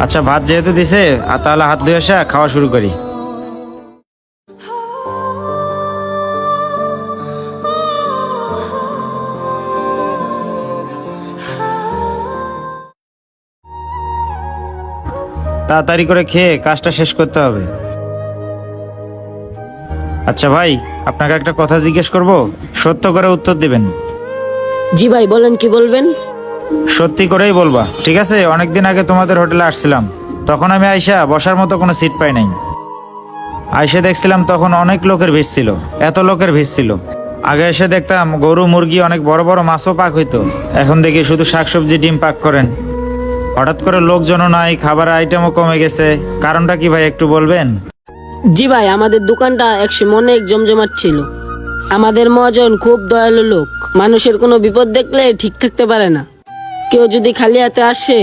আচ্ছা, ভাত যেহেতু দিছে আর তাহলে হাত ধুয়ে আসা খাওয়া শুরু করি। তাড়াতাড়ি করে খেয়ে কাজটা শেষ করতে হবে। আচ্ছা ভাই, আপনাকে একটা কথা জিজ্ঞেস করব, সত্য করে উত্তর দিবেন। জি ভাই, বলেন কি বলবেন। সত্যি করেই বলবা, ঠিক আছে? অনেকদিন আগে তোমাদের হোটেলে আসছিলাম, তখন আমি আইসা বসার মতো কোনো সিট পাই নাই। আইসে দেখছিলাম তখন অনেক লোকের ভিড় ছিল, এত লোকের ভিড় ছিল। আগে এসে দেখতাম গরু মুরগি অনেক বড় বড় মাছও পাক হইতো, এখন দেখি শুধু শাকসবজি ডিম পাক করেন। হঠাৎ করে লোকজনও নাই, খাবারের আইটেমও কমে গেছে, কারণটা কি ভাই একটু বলবেন? জি ভাই, আমাদের দোকানটা একসময় অনেক জমজমাট ছিল। আমাদের মহাজন খুব দয়ালু লোক, মানুষের কোনো বিপদ দেখলে ঠিক থাকতে পারে না। কেউ যদি খালি হাতে আসে